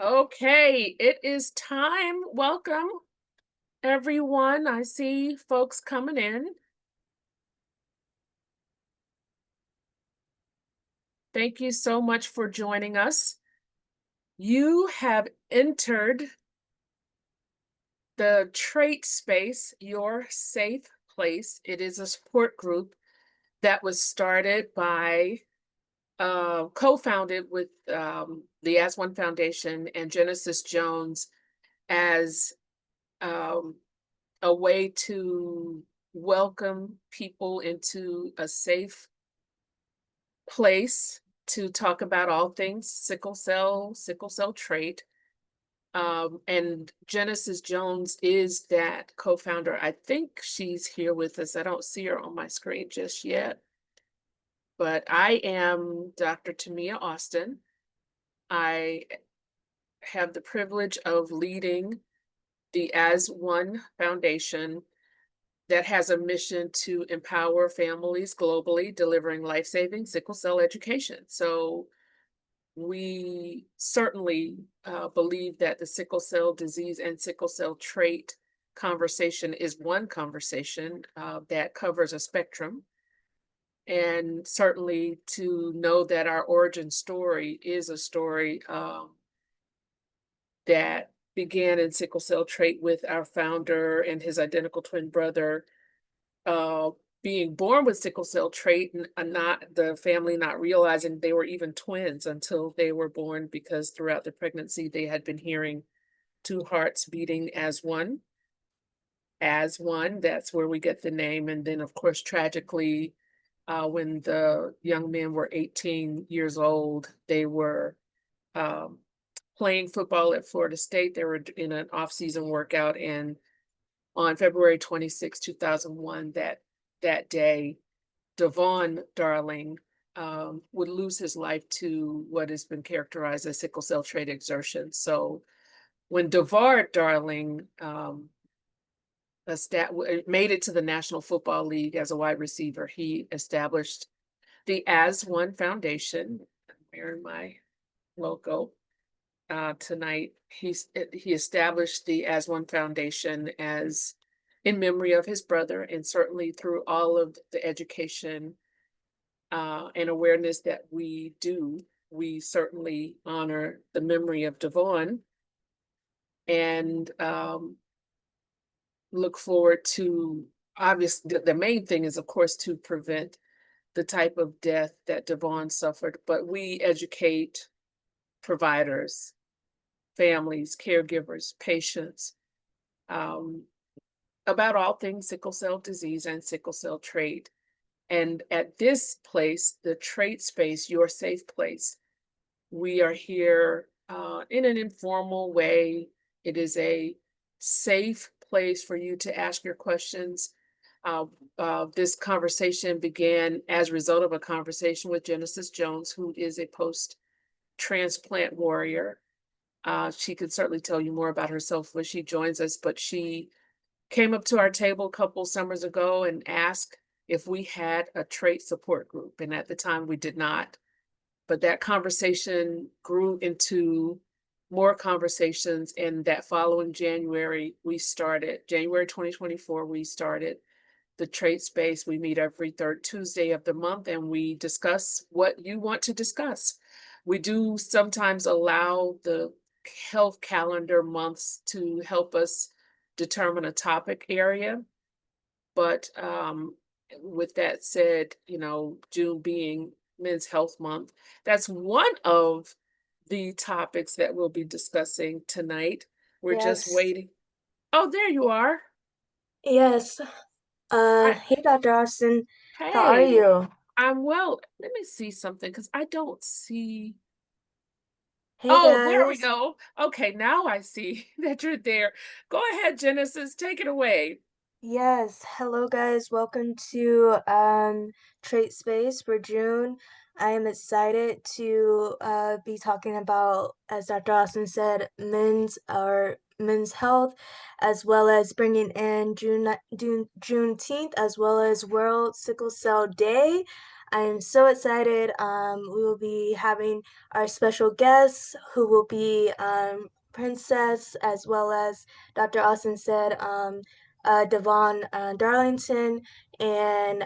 Okay, it is time. Welcome, everyone. I see folks coming in. Thank you so much for joining us. You have entered the trait space, your safe place. It is a support group that was started by, co-founded with the As One Foundation and Genesis Jones as um, a way to welcome people into a safe place to talk about all things sickle cell trait. And Genesis Jones is that co-founder. I think she's here with us. I don't see her on my screen just yet, but I am Dr. Tamia Austin. I have the privilege of leading the As One Foundation that has a mission to empower families globally, delivering life-saving sickle cell education. So we certainly believe that the sickle cell disease and sickle cell trait conversation is one conversation that covers a spectrum. And certainly to know that our origin story is a story that began in sickle cell trait with our founder and his identical twin brother uh, being born with sickle cell trait and not the family not realizing they were even twins until they were born because throughout the pregnancy they had been hearing two hearts beating as one. As one, that's where we get the name. And then, of course, tragically, when the young men were 18 years old, they were um, playing football at Florida State. They were in an off-season workout, and on February 26, 2001, that day, Devon Darling would lose his life to what has been characterized as sickle cell trait exertion. So when Devard Darling made it to the National Football League as a wide receiver, he established the As One Foundation. I'm wearing my logo tonight. He established the As One Foundation as in memory of his brother, and certainly through all of the education and awareness that we do, we certainly honor the memory of Devon and look forward to obviously the main thing is of course to prevent the type of death that Devon suffered, but we educate providers, families, caregivers, patients um, about all things sickle cell disease and sickle cell trait. And at this place, the trait space, your safe place, we are here in an informal way. It is a safe place for you to ask your questions. Uh, this conversation began as a result of a conversation with Genesis Jones, who is a post transplant warrior. She could certainly tell you more about herself when she joins us, but she came up to our table a couple summers ago and asked if we had a trait support group. And at the time, we did not. But that conversation grew into more conversations. And that following January, January 2024, we started the trait space. We meet every third Tuesday of the month and we discuss what you want to discuss. We do sometimes allow the health calendar months to help us determine a topic area. But with that said, June being Men's Health Month, that's one of the topics that we'll be discussing tonight. We're just Yes, waiting. Oh, there you are. yes. I, Hey, Dr. Austin, how are hey, you? I'm well. Let me see something because I don't see. Hey, Oh, there we guys. go. Okay, now I see that you're there. Go ahead, Genesis. Take it away. Yes, hello, guys. Welcome to Trait Space for June. I am excited to be talking about, as Dr. Austin said, men's health, as well as bringing in Juneteenth, as well as World Sickle Cell Day. I am so excited. We will be having our special guests who will be Princess, as well as Dr. Austin said, Devon Darlington. And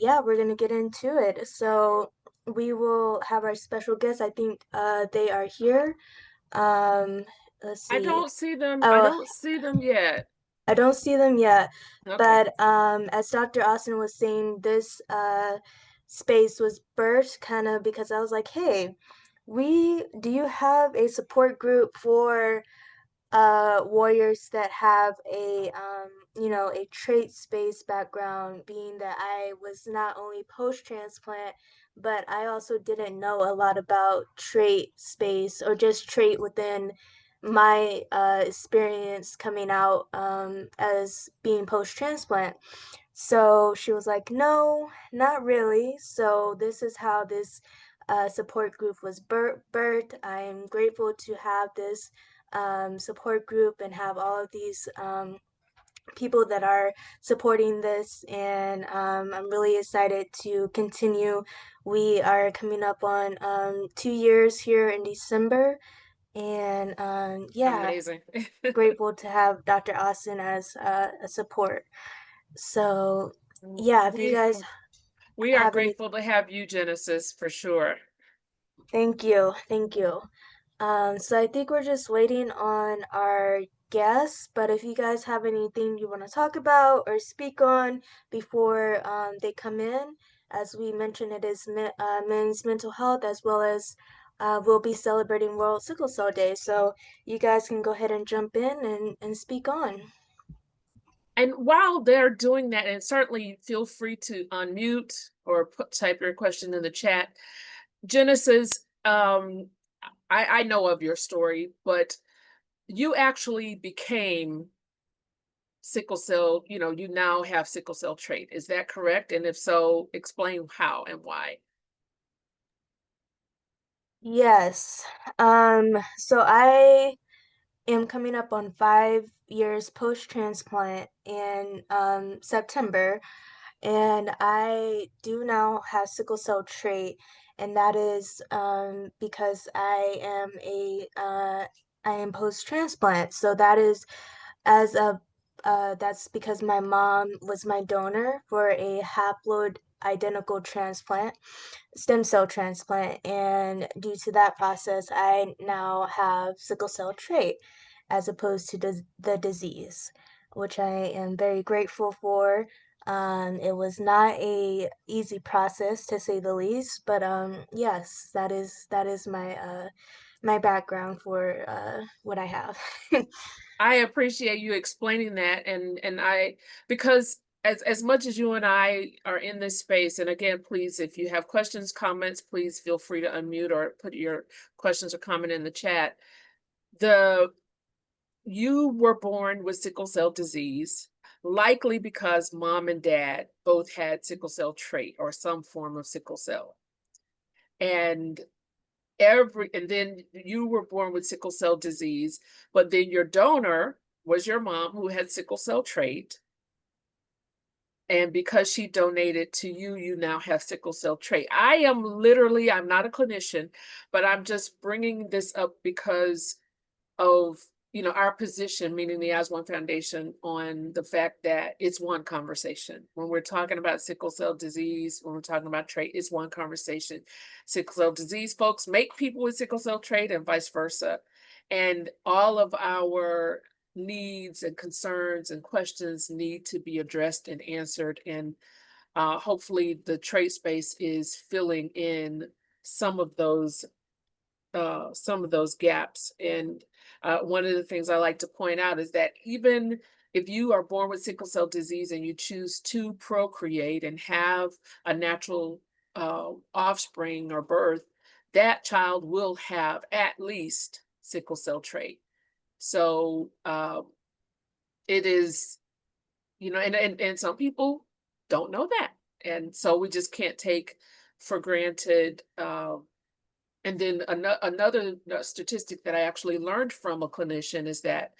yeah, we're going to get into it. So we will have our special guests. I think they are here. Um, let's I see. don't see them. I Oh, don't see them yet. I don't see them yet, Okay. but as Dr. Austin was saying, this space was birthed kind of because I was like, hey, we do you have a support group for warriors that have a a traits-based background, being that I was not only post-transplant, but I also didn't know a lot about trait space or just trait within my experience coming out as being post-transplant. So she was like, no, not really. So this is how this support group was birthed. I'm grateful to have this support group and have all of these people that are supporting this. And I'm really excited to continue. We are coming up on 2 years here in December. And yeah, Amazing. grateful to have Dr. Austin as a support. So yeah, if you We guys we are have any, grateful to have you, Genesis, for sure. thank you, thank you. So I think we're just waiting on our guests, but if you guys have anything you want to talk about or speak on before they come in, as we mentioned, it is Men's Mental Health, as well as we'll be celebrating World Sickle Cell Day. So you guys can go ahead and jump in and speak on. And while they're doing that, and certainly feel free to unmute or type your question in the chat. Genesis, I know of your story, but you actually became sickle cell, you now have sickle cell trait. Is that correct? And if so, explain how and why. Yes. So I am coming up on 5 years post-transplant in September, and I do now have sickle cell trait, and that is because I am post-transplant. So that is as a that's because my mom was my donor for a haploid identical transplant, stem cell transplant, and due to that process, I now have sickle cell trait as opposed to the disease, which I am very grateful for. It was not a easy process to say the least, but yes, that is my background for what I have. I appreciate you explaining that, and I, because as much as you and I are in this space, and again, please, if you have questions, comments, please feel free to unmute or put your questions or comment in the chat. The You were born with sickle cell disease, likely because mom and dad both had sickle cell trait or some form of sickle cell. And then you were born with sickle cell disease, but then your donor was your mom who had sickle cell trait. And because she donated to you, you now have sickle cell trait. I'm not a clinician, but I'm just bringing this up because of our position, meaning the As One Foundation, on the fact that it's one conversation. When we're talking about sickle cell disease, when we're talking about trait, it's one conversation. Sickle cell disease folks make people with sickle cell trait and vice versa. And all of our needs and concerns and questions need to be addressed and answered. And hopefully the trait space is filling in some of those gaps. And one of the things I like to point out is that even if you are born with sickle cell disease and you choose to procreate and have a natural offspring or birth, that child will have at least sickle cell trait. So it is, and some people don't know that. And so we just can't take for granted. And then another statistic that I actually learned from a clinician is that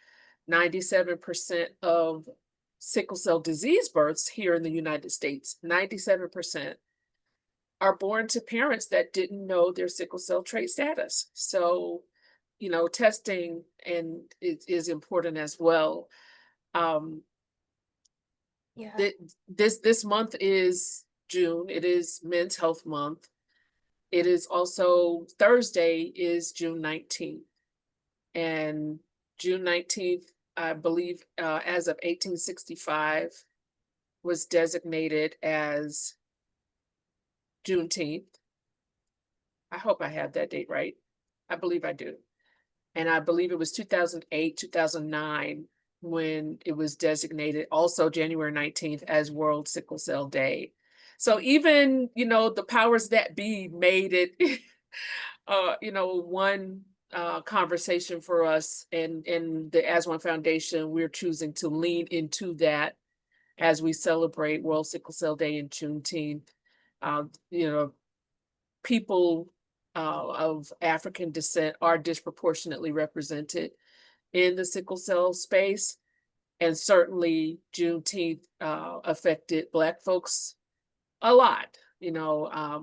97% of sickle cell disease births here in the United States, 97% are born to parents that didn't know their sickle cell trait status. So, testing is important as well. Um, Yeah. th- this month is June. It is Men's Health Month. It is also Thursday is June 19th. And June 19th, I believe, as of 1865, was designated as Juneteenth. I hope I have that date right. I believe I do. And I believe it was 2008, 2009 when it was designated also January 19th as World Sickle Cell Day. So even, the powers that be made it, one conversation for us, and in the As One Foundation, we're choosing to lean into that as we celebrate World Sickle Cell Day and Juneteenth. Uh, you know, People of African descent are disproportionately represented in the sickle cell space. And certainly Juneteenth affected Black folks a lot,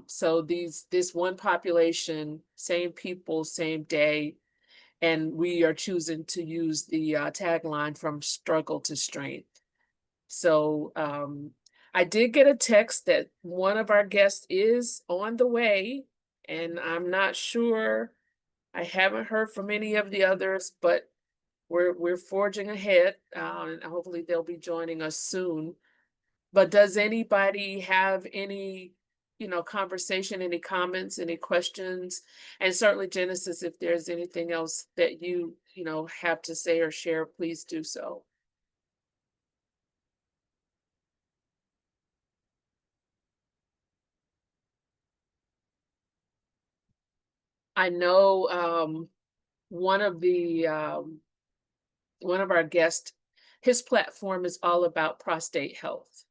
so this one population, same people, same day, and we are choosing to use the tagline from struggle to strength. So I did get a text that one of our guests is on the way, and I'm not sure. I haven't heard from any of the others, but we're forging ahead, and hopefully they'll be joining us soon. But does anybody have any, conversation, any comments, any questions? And certainly, Genesis, if there's anything else that have to say or share, please do so. I know one of the one of our guests, his platform is all about prostate health,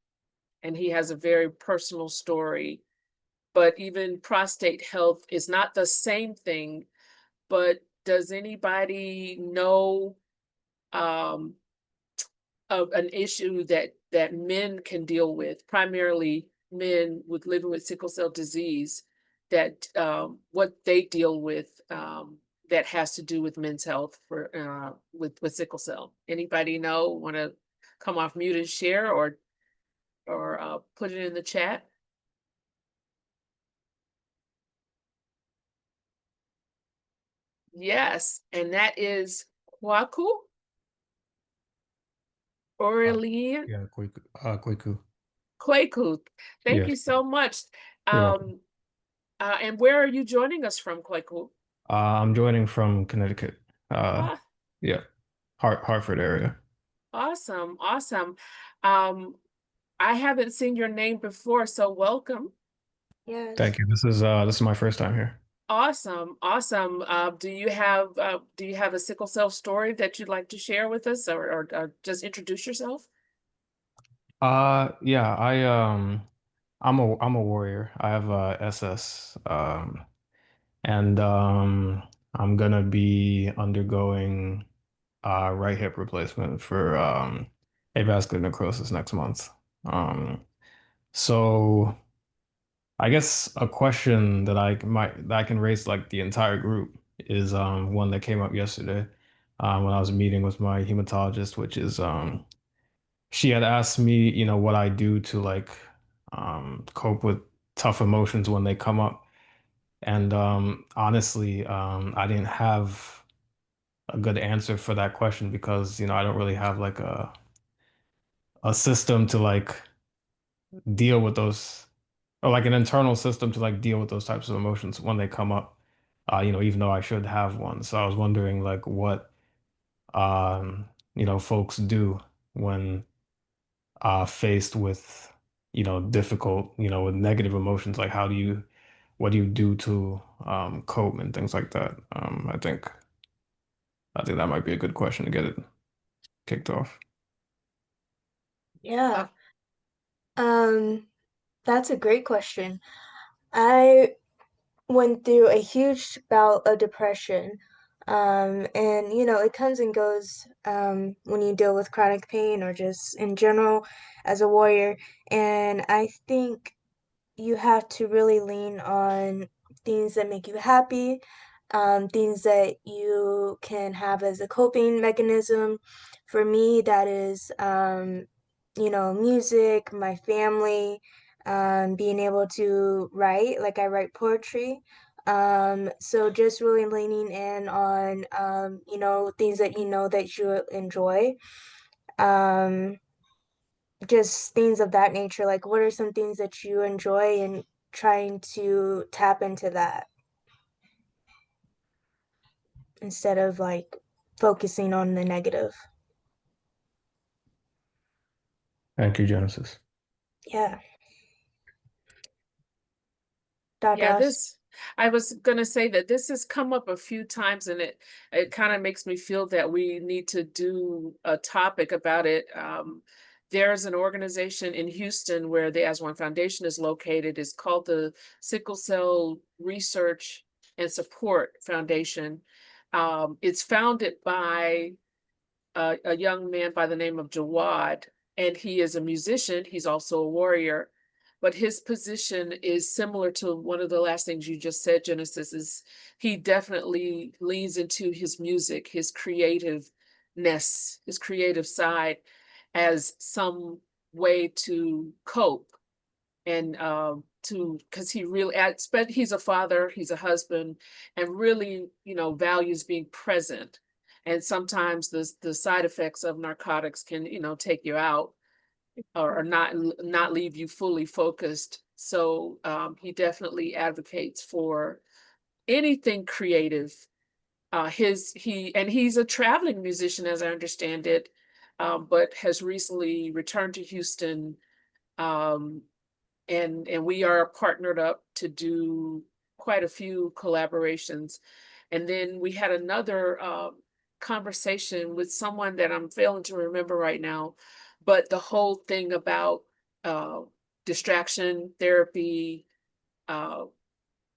and he has a very personal story. But even prostate health is not the same thing. But does anybody know um, of an issue that men can deal with, primarily men with living with sickle cell disease, that what they deal with, that has to do with men's health for with sickle cell? Anybody know? Want to come off mute and share, or put it in the chat? Yes, and that is Kwaku. Uh, Aurelien yeah, Kweku. Kwaku. Thank Yes, you so much. you're welcome. Um, and where are you joining us from, Kwaku? I'm joining from Connecticut. Uh, Ah, yeah, Hartford area. awesome, awesome. Um, I haven't seen your name before, so welcome. Yes. Thank you. This is my first time here. Awesome, awesome. Do you have a sickle cell story that you'd like to share with us, or just introduce yourself? Yeah, I'm a warrior. I have SS. And I'm gonna be undergoing right hip replacement for avascular necrosis next month. Um, so. I guess a question that I can raise like the entire group is one that came up yesterday when I was meeting with my hematologist, which is she had asked me, what I do to like cope with tough emotions when they come up. And honestly, I didn't have a good answer for that question because, I don't really have like a system to like deal with those, or like an internal system to like deal with those types of emotions when they come up. Even though I should have one. So I was wondering like what folks do when faced with, difficult, with negative emotions. Like what do you do to cope and things like that? I think that might be a good question to get it kicked off. Yeah. Uh, Um, that's a great question. I went through a huge bout of depression. And it comes and goes when you deal with chronic pain or just in general as a warrior. And I think you have to really lean on things that make you happy, things that you can have as a coping mechanism. For me, that is, music, my family, being able to write, like I write poetry. So just really leaning in on, things that that you enjoy. Um, just things of that nature. Like, what are some things that you enjoy and trying to tap into that instead of like focusing on the negative? Thank you, Genesis. Yeah. Dr. Yeah, Austin. I was gonna say that this has come up a few times and it kind of makes me feel that we need to do a topic about it. There's an organization in Houston where the As One Foundation is located. It's called the Sickle Cell Research and Support Foundation. It's founded by a young man by the name of Jawad, and he is a musician. He's also a warrior, but his position is similar to one of the last things you just said, Genesis, is he definitely leans into his music, his creativeness, his creative side as some way to cope and to because he really but he's a father, he's a husband, and really values being present. And sometimes the side effects of narcotics can take you out, or not leave you fully focused. So he definitely advocates for anything creative. He's a traveling musician, as I understand it, but has recently returned to Houston. um, and we are partnered up to do quite a few collaborations. And then we had another conversation with someone that I'm failing to remember right now, but the whole thing about uh, distraction therapy, uh,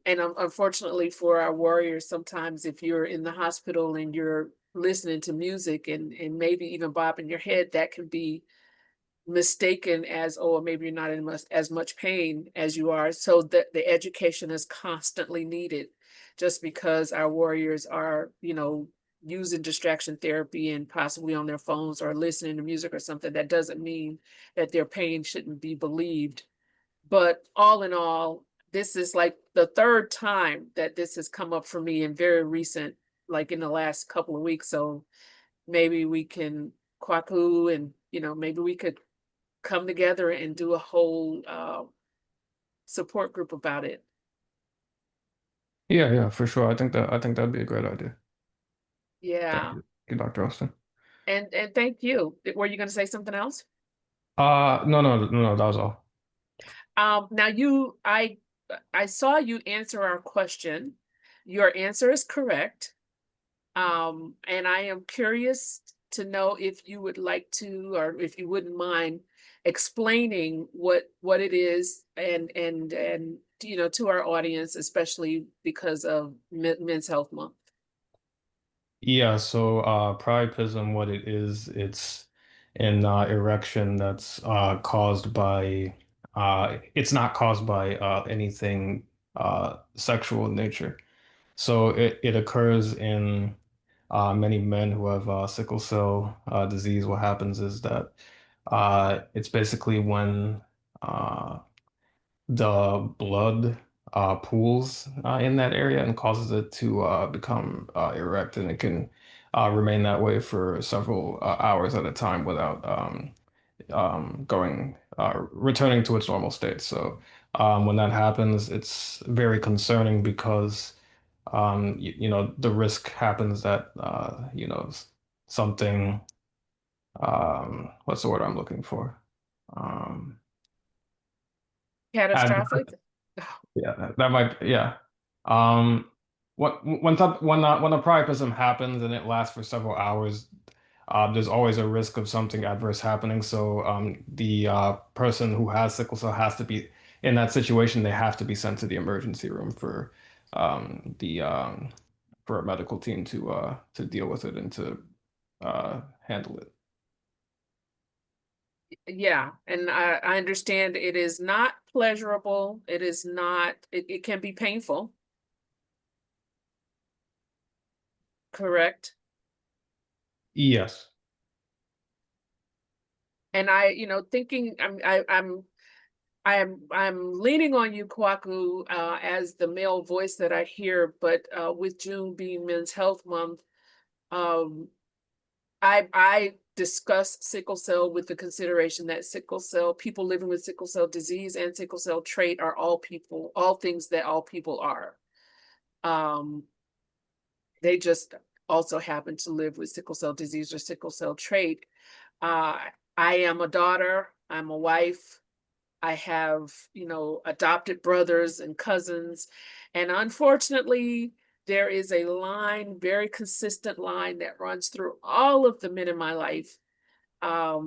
and unfortunately for our warriors, sometimes if you're in the hospital and you're listening to music and maybe even bobbing your head, that can be mistaken as, oh, maybe you're not in as much pain as you are. So that the education is constantly needed. Just because our warriors are, using distraction therapy and possibly on their phones or listening to music or something, that doesn't mean that their pain shouldn't be believed. But all in all, this is like the third time that this has come up for me in very recent, like in the last couple of weeks. So maybe we can kwaku and, maybe we could come together and do a whole support group about it. Yeah, yeah, for sure. I think that'd be a great idea. Thank Yeah. you. Thank you, Dr. Austin. And thank you. Were you going to say something else? No, no, no, no, that was all. Now I saw you answer our question. Your answer is correct. And I am curious to know if you would like to, or if you wouldn't mind explaining what it is and to our audience, especially because of Men's Health Month. Yeah, so priapism, what it is, it's an erection that's caused by it's not caused by anything sexual in nature. So it occurs in many men who have sickle cell disease. What happens is that it's basically when uh, the blood pools in that area and causes it to become erect, and it can remain that way for several hours at a time without going returning to its normal state. So when that happens, it's very concerning because you know the risk happens that something what's the word I'm looking for? Um, Catastrophic? Yeah, that might, yeah. Um, when a priapism happens and it lasts for several hours, there's always a risk of something adverse happening. So the person who has sickle cell has to be in that situation. They have to be sent to the emergency room the for a medical team to deal with it and to handle it. Yeah, and I understand it is not pleasurable. It is not, it can be painful, correct? Yes. And thinking I'm leaning on you, Kwaku, as the male voice that I hear, but with June being Men's Health Month, um, I discuss sickle cell with the consideration that sickle cell people living with sickle cell disease and sickle cell trait are all people, all things that all people are. Um, they just also happen to live with sickle cell disease or sickle cell trait. Uh, I am a daughter. I'm a wife. I have, adopted brothers and cousins. And unfortunately, there is a line, very consistent line that runs through all of the men in my life. I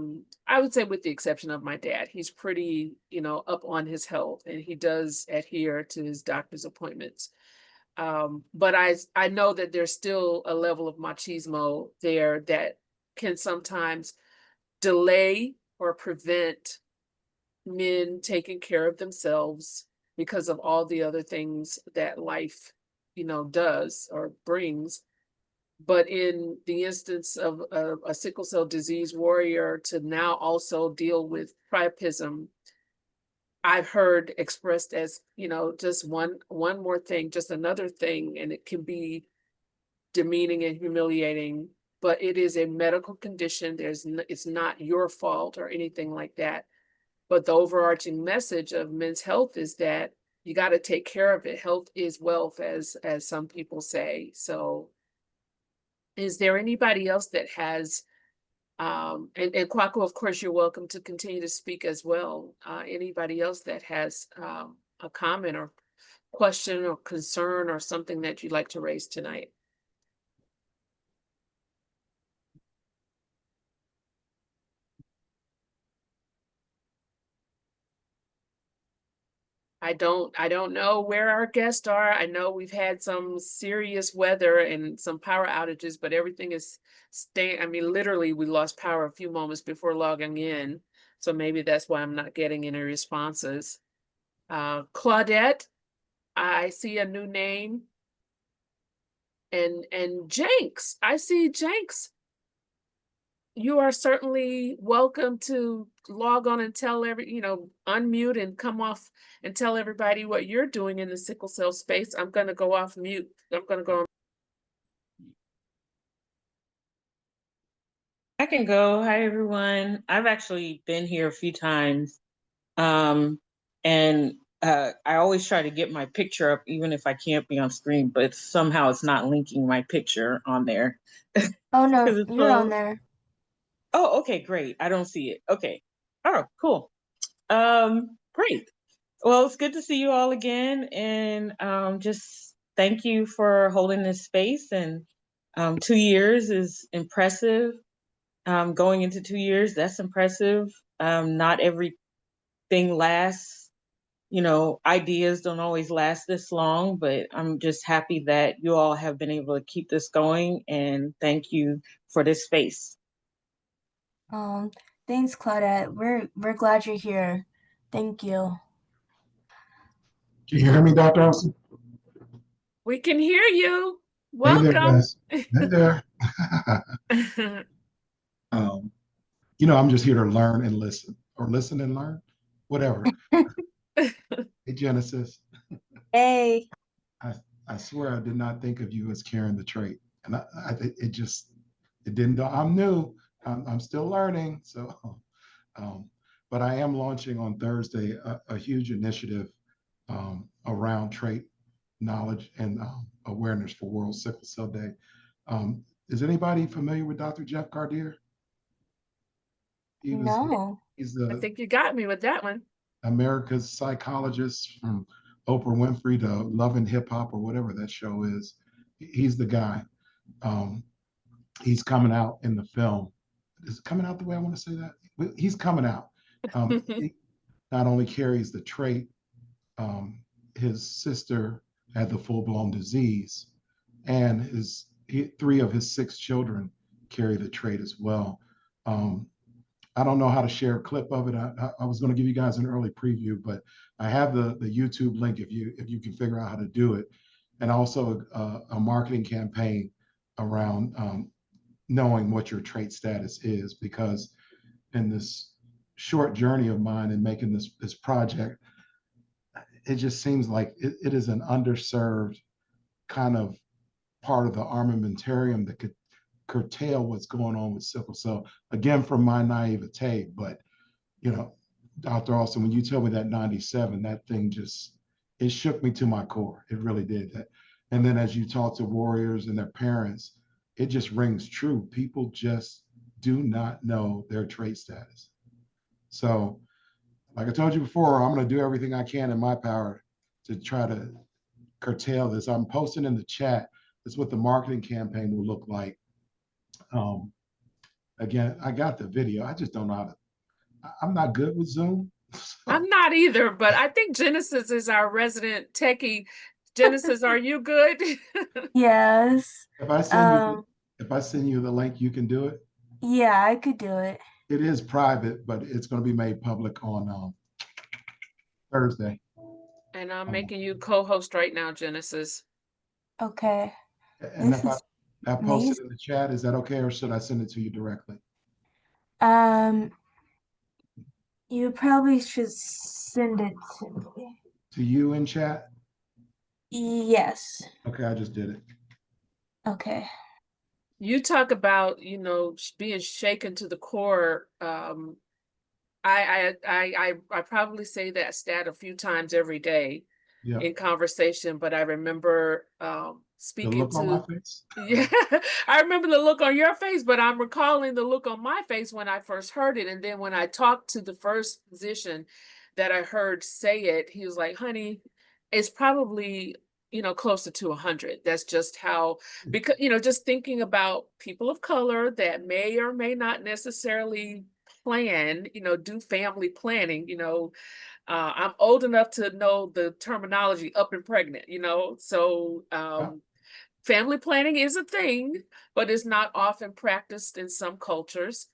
would say with the exception of my dad, he's pretty, up on his health and he does adhere to his doctor's appointments. But I know that there's still a level of machismo there that can sometimes delay or prevent men taking care of themselves because of all the other things that life, does or brings. But in the instance of a sickle cell disease warrior to now also deal with priapism, I've heard expressed as, just one more thing, just another thing, and it can be demeaning and humiliating, but it is a medical condition. It's not your fault or anything like that. But the overarching message of men's health is that you got to take care of it. Health is wealth, as some people say. So is there anybody else that has and Kwaku, of course, you're welcome to continue to speak as well. Anybody else that has a comment or question or concern or something that you'd like to raise tonight? I don't know where our guests are. I know we've had some serious weather and some power outages, but everything is staying. I mean, literally, we lost power a few moments before logging in. So maybe that's why I'm not getting any responses. Claudette, I see a new name. And Jenks, I see Jenks. You are certainly welcome to log on and tell unmute and come off and tell everybody what you're doing in the sickle cell space. I'm going to go off mute. I'm going to go. I can go. Hi, everyone. I've actually been here a few times. Um, and I always try to get my picture up, even if I can't be on screen, but somehow it's not linking my picture on there. Oh no, 'Cause it's you're on so... there. Oh, okay, great. I don't see it. Okay. Oh, cool. Great. Well, it's good to see you all again. And just thank you for holding this space. And 2 years is impressive. Going into 2 years, that's impressive. Not everything lasts, ideas don't always last this long, but I'm just happy that you all have been able to keep this going, and thank you for this space. Um, Thanks, Claudette. We're glad you're here. Thank you. Can you hear me, Dr. Austin? We can hear you. Hey there, Welcome. guys. Hey there. um, I'm just here to learn and listen, or listen and learn, whatever. Hey, Genesis. Hey. I, I swear I did not think of you as carrying the trait. And it didn't, I'm new. I'm still learning. So, um, but I am launching on Thursday a huge initiative around trait knowledge and awareness for World Sickle Cell Day. Is anybody familiar with Dr. Jeff Cardier? No. He's I the think you got me with that one. America's psychologist from Oprah Winfrey to Love and Hip Hop or whatever that show is. He's the guy. Um, he's coming out in the film. Is it coming out the way I want to say that? He's coming out. He not only carries the trait, his sister had the full-blown disease, and three of his six children carry the trait as well. I don't know how to share a clip of it. I was going to give you guys an early preview, but I have the YouTube link if you can figure out how to do it, and also a marketing campaign around knowing what your trait status is, because in this short journey of mine in making this project, it just seems like it is an underserved kind of part of the armamentarium that could curtail what's going on with sickle cell. Again, from my naivete, but you know, Dr. Austin, when you told me that 97, that thing just, it shook me to my core. It really did that. And then as you talk to warriors and their parents, it just rings true. People just do not know their trait status. So, like I told you before, I'm going to do everything I can in my power to try to curtail this. I'm posting in the chat. This is what the marketing campaign will look like. Again, I got the video. I just don't know how to. I'm not good with Zoom. I'm not either, but I think Genesis is our resident techie. Genesis, are you good? Yes. If I send you, if I send you the link, you can do it. Yeah, I could do it. It is private, but it's going to be made public on Thursday. And I'm making you co-host right now, Genesis. Okay. And This if is I post amazing. it in the chat, is that okay, or should I send it to you directly? You probably should send it to me. To you in chat? Yes. Okay, I just did it. Okay. You talk about, you know, being shaken to the core. I probably say that stat a few times every day Yeah. in conversation, but I remember The speaking look on my to, face. yeah, I remember the look on your face, but I'm recalling the look on my face when I first heard it. And then when I talked to the first physician that I heard say it, he was like, honey, it's probably, you know, closer to 100. That's just how, because, you know, just thinking about people of color that may or may not necessarily plan, you know, do family planning, you know, I'm old enough to know the terminology up and pregnant, you know, so Yeah. family planning is a thing, but it's not often practiced in some cultures.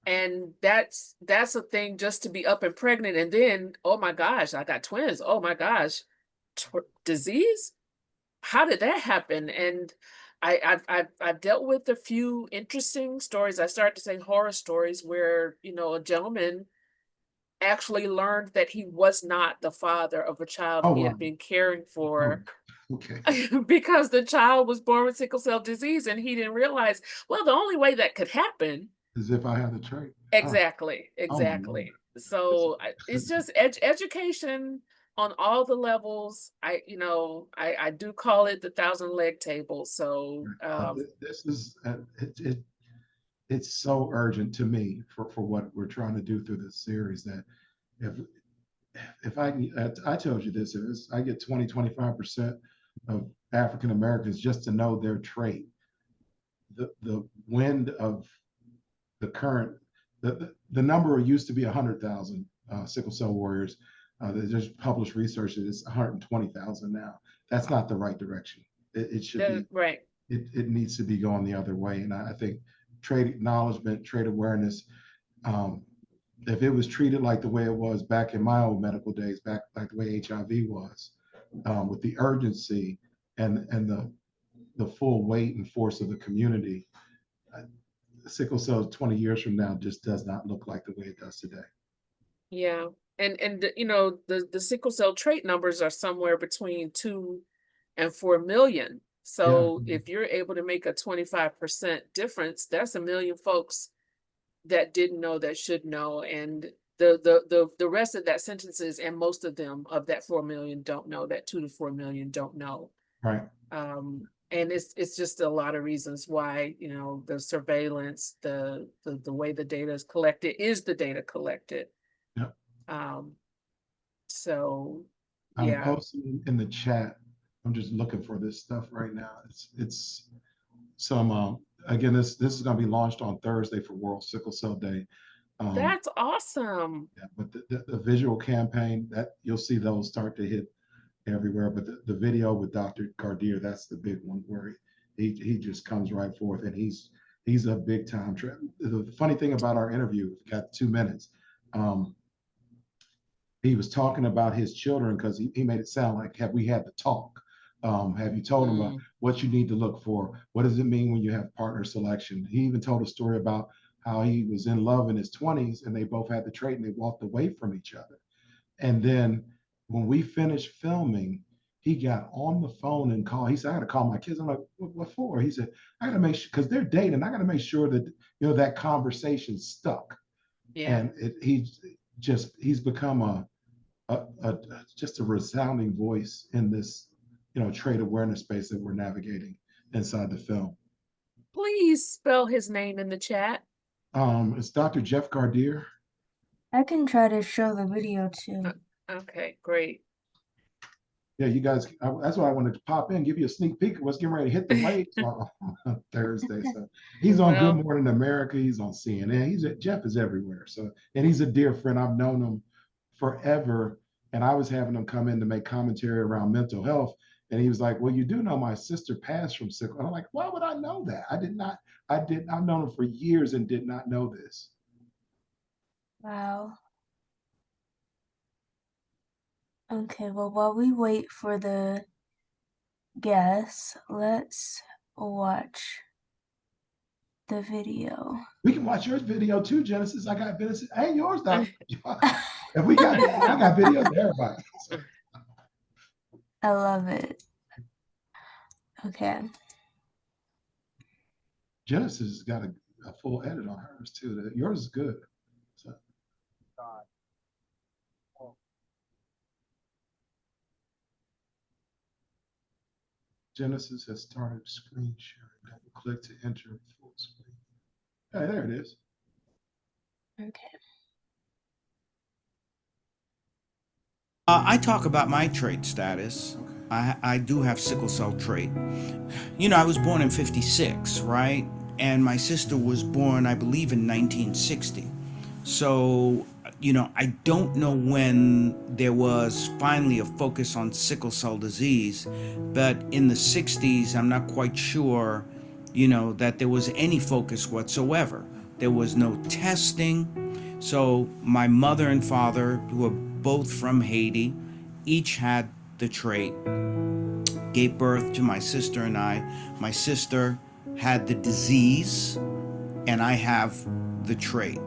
And that's a thing, just to be up and pregnant. And then, oh my gosh, I got twins. Oh my gosh, disease? How did that happen? And I've dealt with a few interesting stories. I started to say horror stories where, you know, a gentleman actually learned that he was not the father of a child Oh, he wow. had been caring Oh, for okay. because the child was born with sickle cell disease, and he didn't realize, well, the only way that could happen. As if I had the trait. Exactly, Oh my Lord. so it's just education on all the levels. You know, I do call it the 1,000-leg table. So This is it's so urgent to me for what we're trying to do through this series, that if I told you this, I get 20-25% of African Americans just to know their trait, the wind of the current, the number used to be 100,000 sickle cell warriors. They just published research that it's 120,000 now. That's not the right direction. It should be right. It needs to be going the other way. And I think trade acknowledgement, trade awareness, if it was treated like the way it was back in my old medical days, back like the way HIV was, with the urgency and the full weight and force of the community, sickle cell 20 years from now just does not look like the way it does today. Yeah. And you know, the sickle cell trait numbers are somewhere between 2 and 4 million. So Yeah. if you're able to make a 25% difference, that's 1 million folks that didn't know, that should know. And the rest of that sentence is, and most of them of that 4 million don't know, that 2 to 4 million don't know. Right. And it's just a lot of reasons why, you know, the surveillance, the way the data is collected is the data collected. Yep. So I'm yeah, posting in the chat. I'm just looking for this stuff right now. It's some again, this is going to be launched on Thursday for World Sickle Cell Day. that's awesome. Yeah, but the visual campaign, that you'll see those start to hit everywhere. But the video with Dr. Cardier, that's the big one, where he just comes right forth, and he's He's a big time. The funny thing about our interview, got 2 minutes. He was talking about his children because he made it sound like, have we had the talk? Have you told him what you need to look for? What does it mean when you have partner selection? He even told a story about how he was in love in his 20s and they both had the trait and they walked away from each other. And then when we finished filming, he got on the phone and called. He said, I got to call my kids. I'm like, what for? He said, I got to make sure, because they're dating. I got to make sure that, that conversation stuck. Yeah. And he's become just a resounding voice in this, trade awareness space that we're navigating inside the film. Please spell his name in the chat. It's Dr. Jeff Gardier. I can try to show the video too. Okay, great. Yeah, you guys, that's why I wanted to pop in, give you a sneak peek of what's getting ready to hit the waves on Thursday. So he's on Good Morning America. He's on CNN. Jeff is everywhere. So, and he's a dear friend. I've known him forever. And I was having him come in to make commentary around mental health. And he was like, well, you do know my sister passed from sickle. And I'm like, why would I know that? I've known him for years and did not know this. Wow. Okay, well, while we wait for the guests, let's watch the video. We can watch your video too, Genesis. I got Genesis and yours, Doc. If we got, I got videos to everybody. I love it. Okay. Genesis has got a full edit on hers too. Yours is good. So. Genesis has started screen sharing. Double click to enter full screen. Hey, there it is. Okay. I talk about my trait status. I do have sickle cell trait. I was born in 56, right? And my sister was born, I believe, in 1960. So, I don't know when there was finally a focus on sickle cell disease, but in the 60s, I'm not quite sure, that there was any focus whatsoever. There was no testing. So my mother and father, who are both from Haiti, each had the trait, gave birth to my sister and I. My sister had the disease, and I have the trait.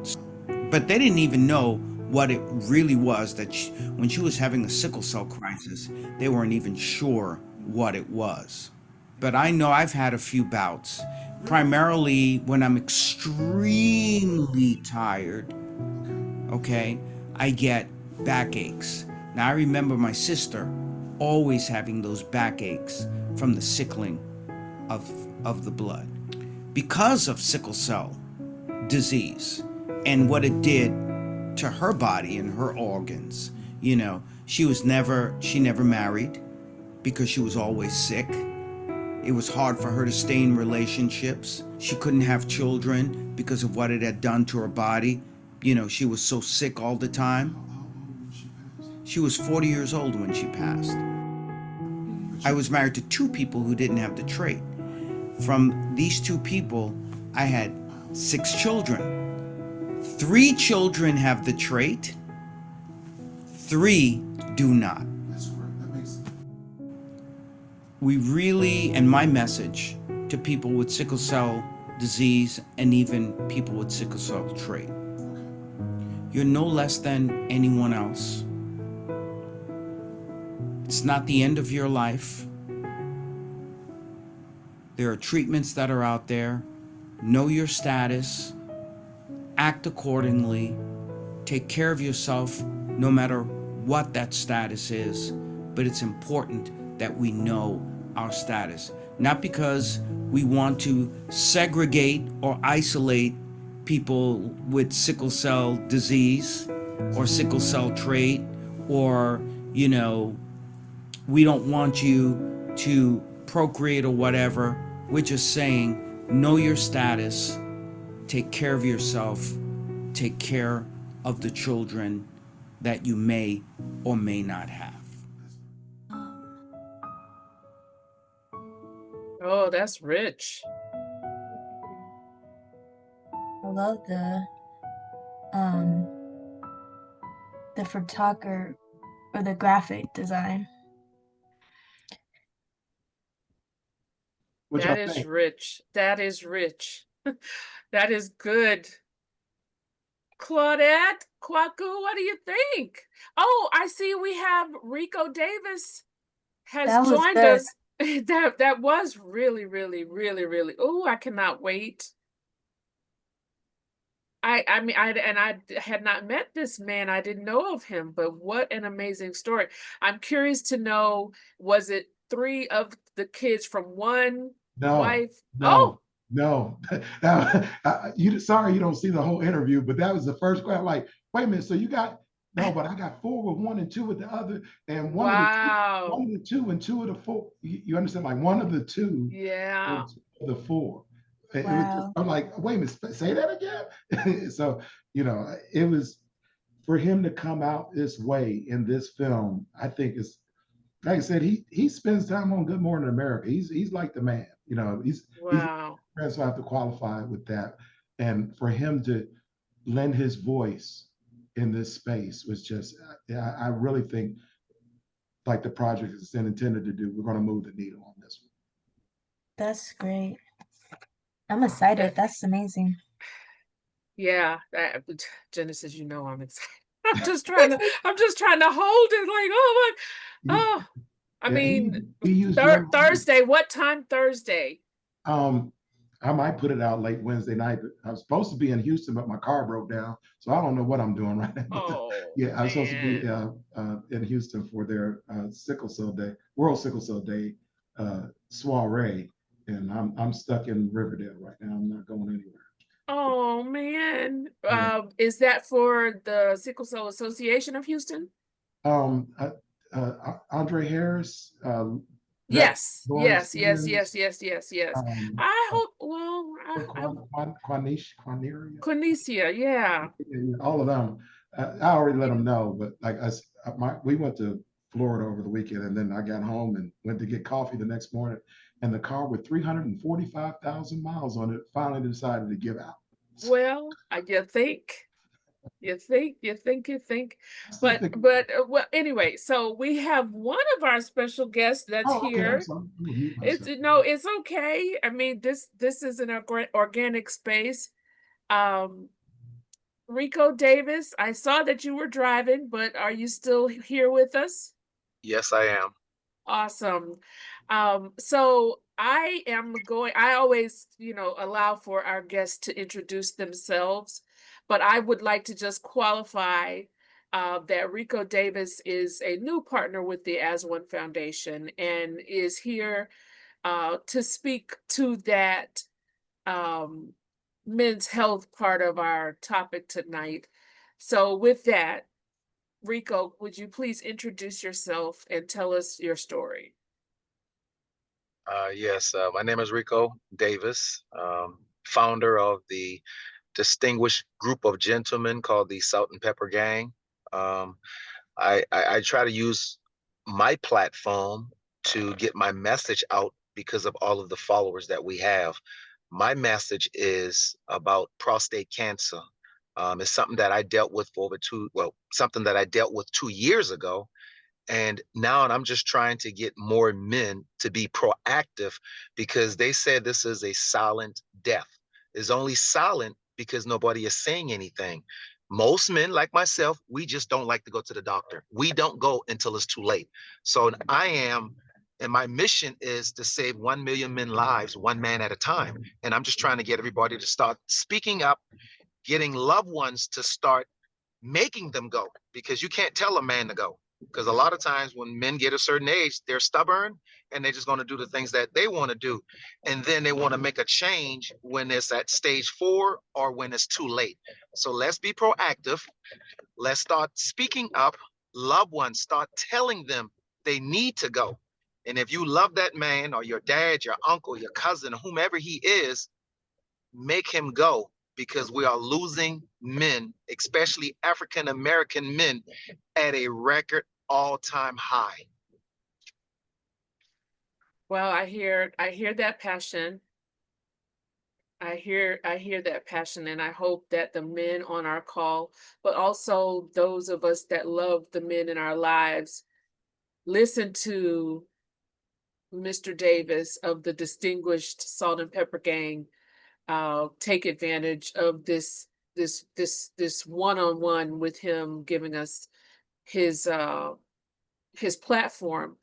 But they didn't even know what it really was that when she was having a sickle cell crisis, they weren't even sure what it was. But I know I've had a few bouts, primarily when I'm extremely tired, okay, I get backaches. Now I remember my sister always having those backaches from the sickling of the blood because of sickle cell disease and what it did to her body and her organs. She never married because she was always sick. It was hard for her to stay in relationships. She couldn't have children because of what it had done to her body. She was so sick all the time. She was 40 years old when she passed. I was married to 2 people who didn't have the trait. From these 2 people, I had 6 children. 3 children have the trait. 3 do not. We really, and my message to people with sickle cell disease and even people with sickle cell trait, you're no less than anyone else. It's not the end of your life. There are treatments that are out there. Know your status. Act accordingly. Take care of yourself no matter what that status is. But it's important that we know our status. Not because we want to segregate or isolate people with sickle cell disease or sickle cell trait, or, we don't want you to procreate or whatever. We're just saying, know your status, take care of yourself, take care of the children that you may or may not have. Oh, that's rich. love the photographer or the graphic design. What That y'all is think? rich. That is rich. That is good. Claudette, Kwaku, what do you think? Oh, I see we have Rico Davis has That was joined good. us. That was really, really, really, really. Oh, I cannot wait. I mean, I had not met this man. I didn't know of him, but what an amazing story. I'm curious to know, was it 3 of the kids from one No, wife? no, Oh, no. Sorry you don't see the whole interview, but that was the first question. Like, wait a minute, so you got no, but I got 4 with one and 2 with the other, and wow. one of the 2 and 2 of the 4. You understand? Like one of the 2 Yeah. and 2 of the 4. It was just, Wow. I'm like, wait a minute, say that again. So, it was for him to come out this way in this film. I think is like I said, he spends time on Good Morning America. He's like the man. He's Wow. so I have to qualify with that. And for him to lend his voice in this space was just, I really think like the project is intended to do, we're going to move the needle on this one. That's great. I'm excited. That, That's amazing. yeah, Genesis, I'm excited. I'm just trying to hold it like, oh my, He, oh, I yeah, mean, he used your language. Thursday, what time Thursday? Um, I might put it out late Wednesday night, but I was supposed to be in Houston, but my car broke down, so I don't know what I'm doing right now. But Oh, yeah, I was supposed to be man. in Houston for their Sickle Cell Day, World Sickle Cell Day soiree, and I'm stuck in Riverdale right now. I'm not going anywhere. Oh, man. Yeah. Is that for the Sickle Cell Association of Houston? Um, uh, Andre Harris, that Yes, Lawrence yes, yes, Simmons, yes, yes, yes, yes. um, I hope, well, Quanisha, Quinicia, yeah. all of them. I already let them know, but like we went to Florida over the weekend, and then I got home and went to get coffee the next morning, and the car with 345,000 miles on it finally decided to give out. Well, you think, I still but think, well, anyway, so we have one of our special guests that's oh, okay, I'm here. sorry, I'm gonna mute It's myself. no, it's okay. I mean, this is an organic space. Um, Rico Davis, I saw that you were driving, but are you still here with us? Yes, I am. Awesome. So I always, allow for our guests to introduce themselves, but I would like to just qualify that Rico Davis is a new partner with the As One Foundation and is here to speak to that um, men's health part of our topic tonight. So with that, Rico, would you please introduce yourself and tell us your story? Yes, my name is Rico Davis, founder of the distinguished group of gentlemen called the Salt and Pepper Gang. Um, I try to use my platform to get my message out because of all of the followers that we have. My message is about prostate cancer. It's something that I dealt with for something that I dealt with 2 years ago. And now I'm just trying to get more men to be proactive because they said this is a silent death. It's only silent because nobody is saying anything. Most men, like myself, we just don't like to go to the doctor. We don't go until it's too late. So and my mission is to save 1 million men lives, one man at a time. And I'm just trying to get everybody to start speaking up, getting loved ones to start making them go, because you can't tell a man to go, because a lot of times when men get a certain age, they're stubborn and they're just going to do the things that they want to do, and then they want to make a change when it's at stage 4 or when it's too late. So let's be proactive. Let's start speaking up. Loved ones, start telling them they need to go. And if you love that man or your dad, your uncle, your cousin, whomever he is, make him go, because we are losing men, especially African American men, at a record all-time high. Well, I hear that passion. I hear that passion, and I hope that the men on our call, but also those of us that love the men in our lives, listen to Mr. Davis of the Distinguished Salt and Pepper Gang, take advantage of this one-on-one with him, giving us his platform.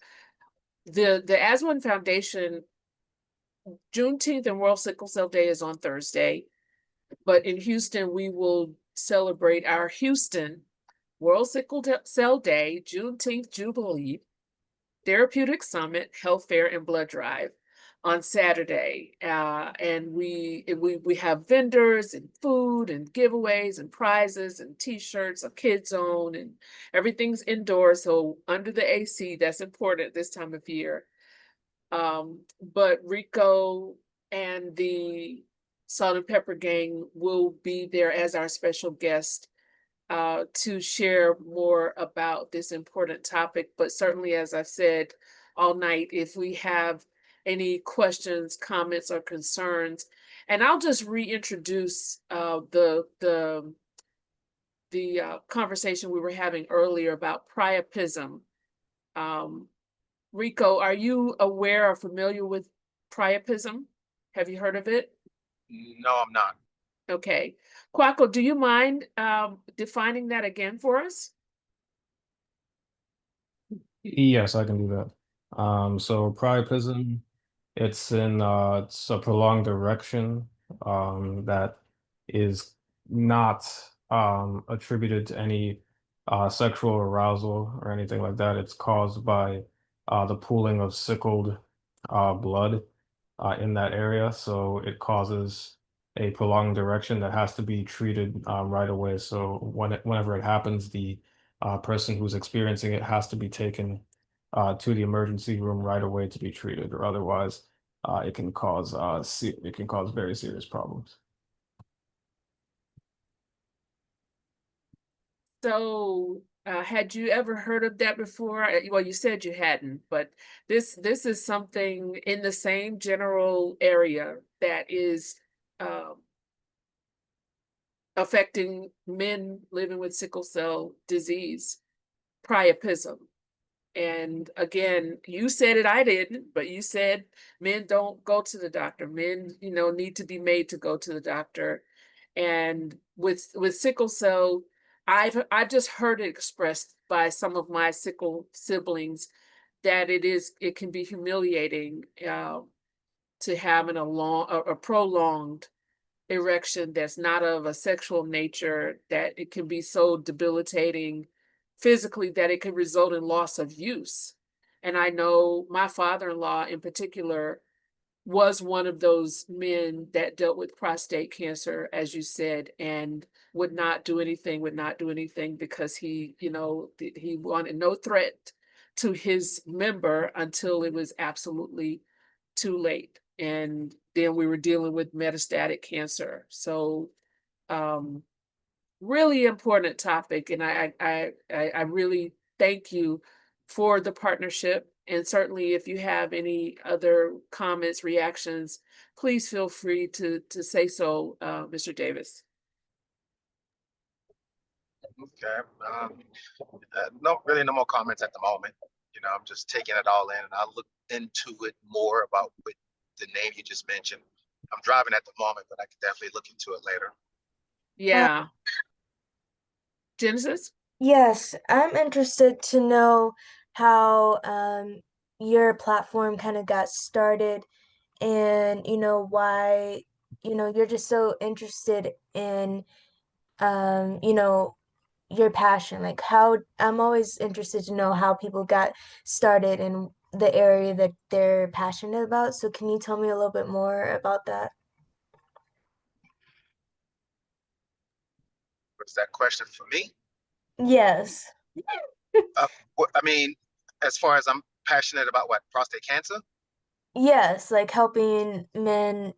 The Aswan Foundation, Juneteenth and World Sickle Cell Day is on Thursday, but in Houston, we will celebrate our Houston World Sickle Cell Day, Juneteenth Jubilee, Therapeutic Summit, Health Fair, and Blood Drive on Saturday. And we have vendors and food and giveaways and prizes and t-shirts, a kid zone, and everything's indoors. So under the AC, that's important this time of year. But Rico and the Salt and Pepper Gang will be there as our special guest to share more about this important topic. But certainly, as I've said all night, if we have any questions, comments, or concerns, and I'll just reintroduce the conversation we were having earlier about priapism. Rico, are you aware or familiar with priapism? Have you heard of it? No, I'm not. Okay. Kwaku, do you mind defining that again for us? Yes, I can do that. So priapism, it's a prolonged erection that is not attributed to any sexual arousal or anything like that. It's caused by the pooling of sickled blood in that area. So it causes a prolonged erection that has to be treated right away. So whenever it happens, the person who's experiencing it has to be taken to the emergency room right away to be treated, or otherwise it can cause very serious problems. So, had you ever heard of that before? Well, you said you hadn't, but this is something in the same general area that is affecting men living with sickle cell disease, priapism. And again, you said it, I didn't, but you said men don't go to the doctor. Men, need to be made to go to the doctor. And with sickle cell, I've just heard it expressed by some of my sickle siblings that it can be humiliating to have a prolonged erection that's not of a sexual nature, that it can be so debilitating physically that it could result in loss of use. And I know my father-in-law in particular was one of those men that dealt with prostate cancer, as you said, and would not do anything because he wanted no threat to his member until it was absolutely too late. And then we were dealing with metastatic cancer. So really important topic. And I really thank you for the partnership. And certainly if you have any other comments, reactions, please feel free to say so, Mr. Davis. Okay. No more comments at the moment. I'm just taking it all in, and I'll look into it more about what the name you just mentioned. I'm driving at the moment, but I can definitely look into it later. Yeah. Genesis? Yes, I'm interested to know how your platform kind of got started and why you're just so interested in your passion. Like how I'm always interested to know how people got started in the area that they're passionate about. So can you tell me a little bit more about that? What's that question for me? Yes. I mean, as far as I'm passionate about what, prostate cancer? Yes, like helping men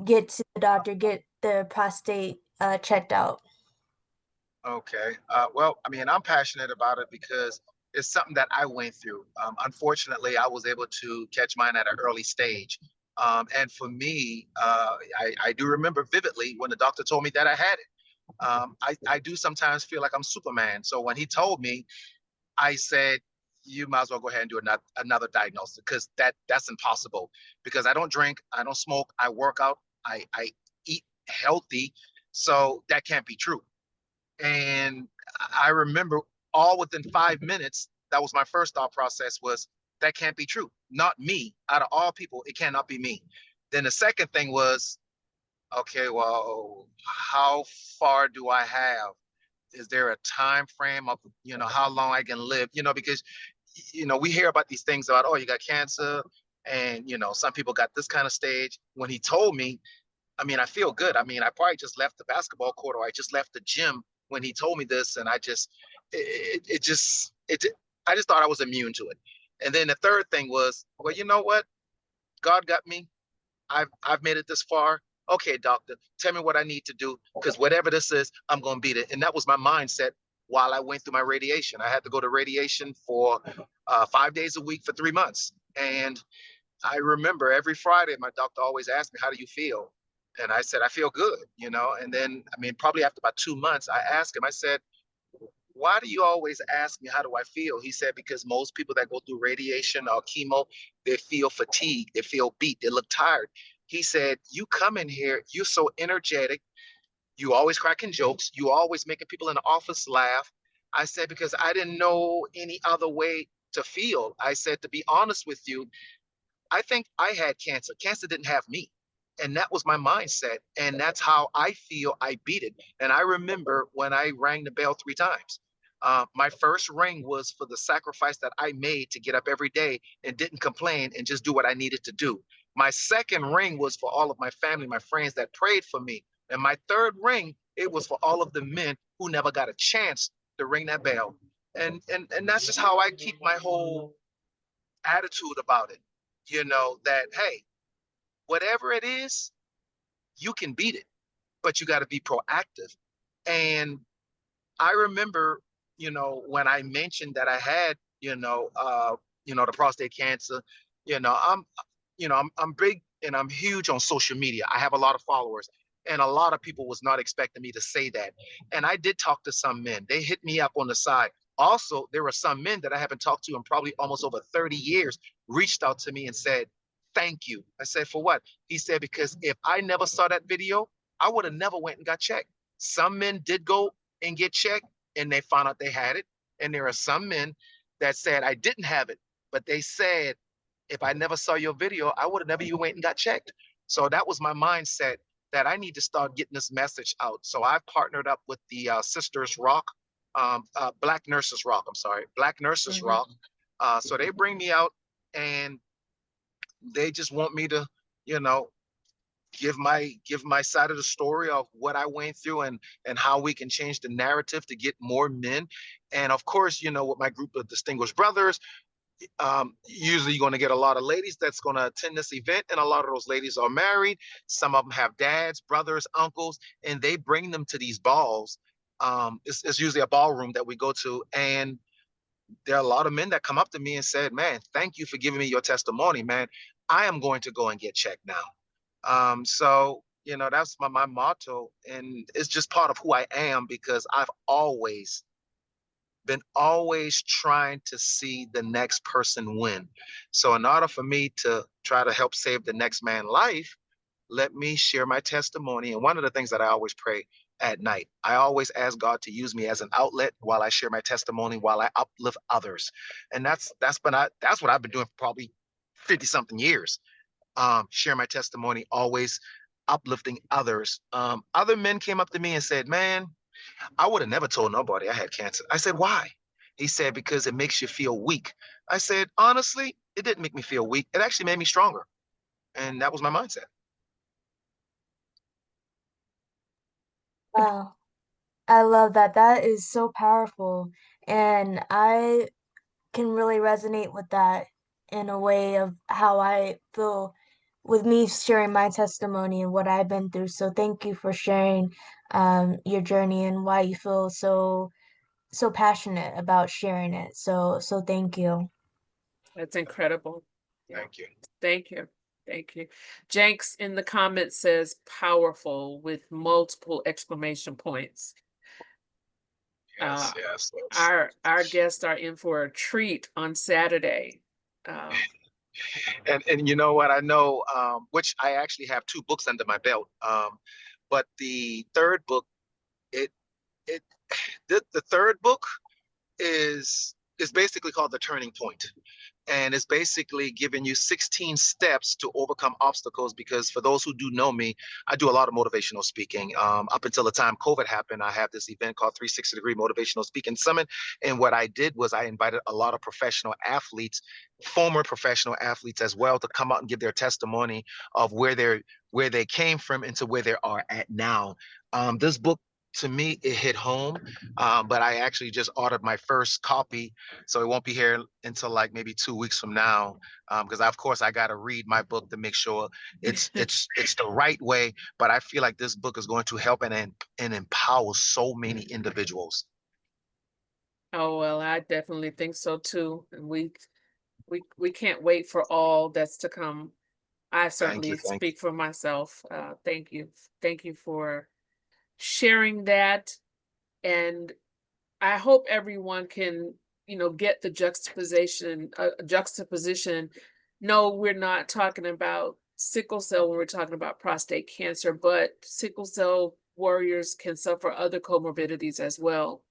get to the doctor, get their prostate checked out. Okay. Well, I mean, I'm passionate about it because it's something that I went through. Unfortunately, I was able to catch mine at an early stage. And for me, I do remember vividly when the doctor told me that I had it. I do sometimes feel like I'm Superman. So when he told me, I said, you might as well go ahead and do another diagnosis, because that's impossible, because I don't drink, I don't smoke, I work out, I eat healthy. So that can't be true. And I remember all within 5 minutes, that was my first thought process, was that can't be true. Not me. Out of all people, it cannot be me. Then the second thing was, okay, well, how far do I have? Is there a time frame of, how long I can live? Because we hear about these things about, oh, you got cancer, and some people got this kind of stage. When he told me, I mean, I feel good. I mean, I probably just left the basketball court, or I just left the gym when he told me this, and I just I just thought I was immune to it. And then the third thing was, well, you know what? God got me. I've made it this far. Okay, doctor, tell me what I need to do, because whatever this is, I'm gonna beat it. And that was my mindset while I went through my radiation. I had to go to radiation for 5 days a week for 3 months. And I remember every Friday, my doctor always asked me, how do you feel? And I said, I feel good. And then, I mean, probably after about 2 months, I asked him, I said, why do you always ask me, how do I feel? He said, because most people that go through radiation or chemo, they feel fatigued, they feel beat, they look tired. He said, you come in here, you're so energetic, you always cracking jokes, you always making people in the office laugh. I said, because I didn't know any other way to feel. I said, to be honest with you, I think I had cancer. Cancer didn't have me. And that was my mindset. And that's how I feel I beat it. And I remember when I rang the bell 3 times. My first ring was for the sacrifice that I made to get up every day and didn't complain and just do what I needed to do. My second ring was for all of my family, my friends that prayed for me. And my third ring, it was for all of the men who never got a chance to ring that bell. And that's just how I keep my whole attitude about it. That, hey, whatever it is, you can beat it, but you got to be proactive. And I remember, when I mentioned that I had, the prostate cancer, I'm, I'm big and I'm huge on social media. I have a lot of followers, and a lot of people was not expecting me to say that. And I did talk to some men. They hit me up on the side. Also, there were some men that I haven't talked to in probably almost over 30 years, reached out to me and said, thank you. I said, for what? He said, because if I never saw that video, I would have never went and got checked. Some men did go and get checked, and they found out they had it. And there are some men that said, I didn't have it, but they said, if I never saw your video, I would have never even went and got checked. So that was my mindset, that I need to start getting this message out. So I've partnered up with the Sisters Rock, Black Nurses Rock. I'm sorry, Black Nurses Rock. So they bring me out, and they just want me to, you know, give my side of the story of what I went through, and how we can change the narrative to get more men. And of course, with my group of distinguished brothers, usually you're going to get a lot of ladies that's going to attend this event, and a lot of those ladies are married. Some of them have dads, brothers, uncles, and they bring them to these balls. It's usually a ballroom that we go to, and there are a lot of men that come up to me and said, man, thank you for giving me your testimony, man. I am going to go and get checked now. So that's my motto, and it's just part of who I am, because I've always been trying to see the next person win. So in order for me to try to help save the next man's life, let me share my testimony. And one of the things that I always pray at night, I always ask God to use me as an outlet while I share my testimony, while I uplift others. And that's what I've been doing for probably 50 something years. Share my testimony, always uplifting others. Other men came up to me and said, man, I would have never told nobody I had cancer. I said, why? He said, because it makes you feel weak. I said, honestly, it didn't make me feel weak. It actually made me stronger. And that was my mindset. Wow. I love that. That is so powerful. And I can really resonate with that in a way of how I feel with me sharing my testimony and what I've been through. So thank you for sharing your journey and why you feel so passionate about sharing it. So thank you. That's incredible. Thank you. Thank you. Thank you. Jenks in the comments says powerful with multiple exclamation points. Yes, yes, yes. Our guests are in for a treat on Saturday. And you know what? I know, which I actually have 2 books under my belt. But the third book, it it the third book is basically called The Turning Point. And it's basically giving you 16 steps to overcome obstacles. Because for those who do know me, I do a lot of motivational speaking. Up until the time COVID happened, I have this event called 360-degree Motivational Speaking Summit. And what I did was I invited a lot of professional athletes, former professional athletes as well, to come out and give their testimony of where they came from into where they are at now. This book, to me, it hit home. But I actually just ordered my first copy, so it won't be here until like maybe 2 weeks from now. Because of course I got to read my book to make sure it's the right way. But I feel like this book is going to help and empower so many individuals. Oh, well, I definitely think so too. And we can't wait for all that's to come. I certainly Thank you. speak for myself. Thank you. Thank you for sharing that. And I hope everyone can, get the juxtaposition. No, we're not talking about sickle cell when we're talking about prostate cancer, but sickle cell warriors can suffer other comorbidities as well.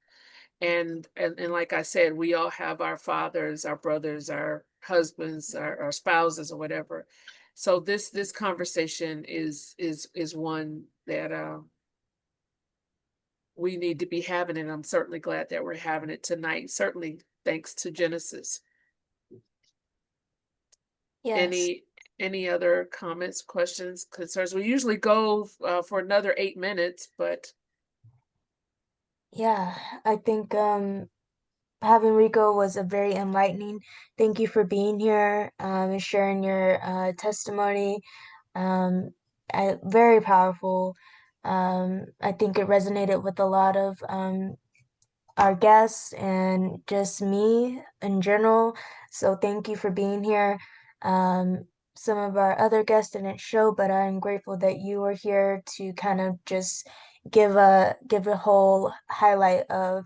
And like I said, we all have our fathers, our brothers, our husbands, our spouses, or whatever. So this conversation is one that we need to be having, and I'm certainly glad that we're having it tonight. Certainly, thanks to Genesis. Yes. Any other comments, questions, concerns? We usually go for another 8 minutes, but Yeah, I think having Rico was a very enlightening. Thank you for being here and sharing your testimony. Very powerful. I think it resonated with a lot of our guests and just me in general. So thank you for being here. Some of our other guests didn't show, but I'm grateful that you were here to kind of just give a whole highlight of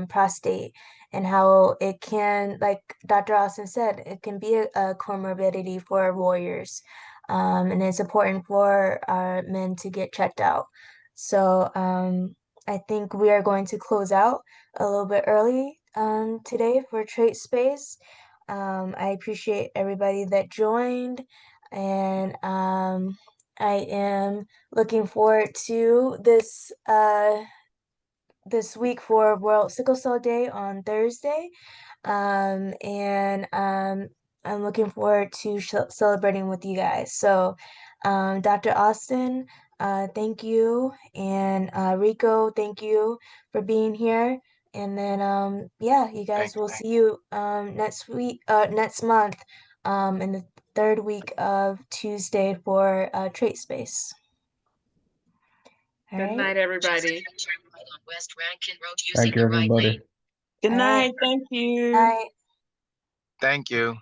prostate and how it can, like Dr. Austin said, it can be a comorbidity for warriors. And it's important for our men to get checked out. So I think we are going to close out a little bit early today for Trait Space. I appreciate everybody that joined, and I am looking forward to this week for World Sickle Cell Day on Thursday. And I'm looking forward to celebrating with you guys. So, Dr. Austin, thank you, and Rico, thank you for being here. And then, yeah, you guys will see you next month, in the third week of Tuesday for Trait Space. All good right. night, everybody. Thank you, everybody. Good All right. night. Thank you. Night. Thank you.